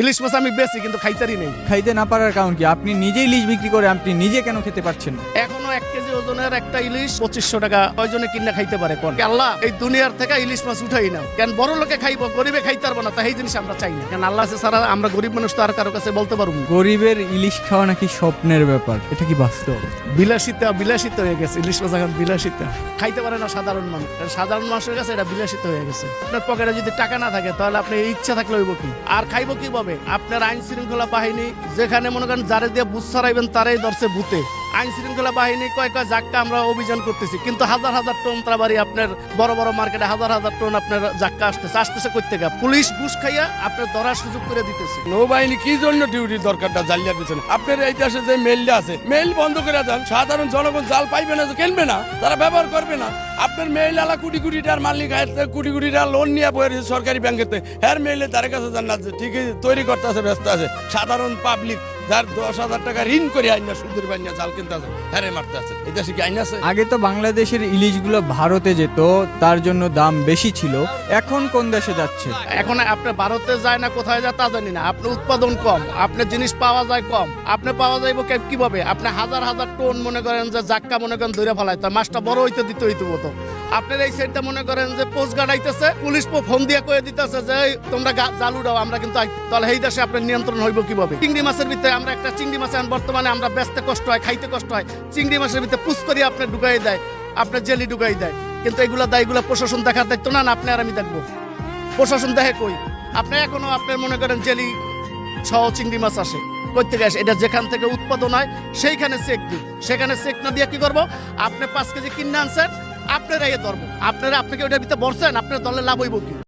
ইলিশ মাছ আমি বেশি কিন্তু খাইতারি নেই। খাইতে না পারার কারণ কি? আপনি নিজেই ইলিশ বিক্রি করে আপনি নিজে কেন খেতে পারছেন না? এখনো 1 কেজি ওজনের একটা ইলিশ 2500 টাকা কয়জনে কিনা খাইতে পারে কোন? আল্লাহ এই দুনিয়ার থেকে ইলিশ মাছ উঠাই না কেন? বড় লোকে খাইবো, গরিবে খাইতে পারবো না, তাই এই জিনিস আমরা চাই না। কারণ আল্লাহ আছে ছাড়া আমরা গরিব মানুষ তো আর কারো কাছে বলতে পারবো না। গরিবের ইলিশ খাওয়া নাকি স্বপ্নের ব্যাপার, এটা কি বাস্তব? বিলাসিতা হয়ে গেছে ইলিশ মাছ, এখন বিলাসিতা খাইতে পারে না সাধারণ মানুষ। কারণ সাধারণ মানুষের কাছে এটা বিলাসিতা হয়ে গেছে। আপনার পকেটে যদি টাকা না থাকে তাহলে আপনি ইচ্ছা থাকলে হইব কি আর খাইবো কিভাবে? আপনার আইন শৃঙ্খলা বাহিনী যেখানে মনে করেন যারে দিয়ে বুঝ ছড়াইবেন তারাই ধরছে ভূতে। আইন শৃঙ্খলা বাহিনী কয় জাক্কা আমরা অভিযান করতেছি, কিন্তু হাজার হাজার টন ত্রাবাড়ি আপনার বড় বড় মার্কেটে হাজার হাজার টন আপনার জাক্কা আসতেছে কই থেকে? পুলিশ ঘুষ খাইয়া আপনার ধরার সুযোগ করে দিতেছে। নৌবাহিনী কি জন্য ডিউটির দরকারটা জালিয়ার পিছনে? আপনার এই দেশে যে মেইলটা আছে, মেইল বন্ধ করে দেন, সাধারণ জনগণ জাল পাইবে না, কিনবে না, তারা ব্যবহার করবে না। আপনার মেইল আলা কোটি কোটি টাকার মালিক কোটি কোটি টাকা লোন নিয়ে বইয়ের সরকারি ব্যাংকেতে, হ্যার মেইলে তার কাছে জান না ঠিকই তৈরি করতে আছে, ব্যস্ত আছে। সাধারণ পাবলিক যার 10,000 টাকা ঋণ করে আইনা সুদের বানিয়ে জাল কিনতে আছে, হ্যারে মারতে আছে। এই দেশে কি আইন আছে? আগে তো বাংলাদেশের ইলিশগুলো ভারতে যেত, তার জন্য দাম বেশি ছিল। এখন কোন দেশে যাচ্ছে? এখন আপনার ভারতে যায় না, কোথায় যায় তা জানি না। আপনার উৎপাদন কম, আপনার জিনিস পাওয়া যায় কম। আপনি পাওয়া যাইব কিভাবে? আপনি হাজার হাজার টন মনে করেন যে জাক্কা মনে করেন ধরে ফেলায়, তার মাছটা বড় হইতে দিতে হইতে হতো। আপনার এই সাইডটা মনে করেন যে পোস্ট গার্ড আইতেছে, পুলিশ ফোন দিয়ে কয়ে দিতেছে যে তোমরা জাল উড়াও, আমরা কিন্তু তাহলে এই দেশে আপনার নিয়ন্ত্রণ হইব কিভাবে? চিংড়ি মাছের ভিতরে আমরা একটা চিংড়ি মাছ বর্তমানে আমরা বেচতে কষ্ট হয়, খাইতে কষ্ট হয়। চিংড়ি মাছের ভিতরে পুষ করি আপনার ঢুকাই দেয়, আপনার জেলি ঢুকাই দেয়। কিন্তু এগুলা দেয়, এগুলা প্রশাসন দেখার দায়িত্ব না। আপনি আর আমি দেখবো প্রশাসন দেখে কই? আপনি এখনো আপনার মনে করেন জেলি সহ চিংড়ি মাছ আসে কই থেকে আসে? এটা যেখান থেকে উৎপাদন হয় সেইখানে চেক দিই। সেখানে চেক না দিয়ে কি করবো? আপনি 5 কেজি কিনে আনছেন, আপনারা ধরবো। আপনাকে ওইটার ভিতরে বলছেন, আপনার দলে লাভ হইব কি?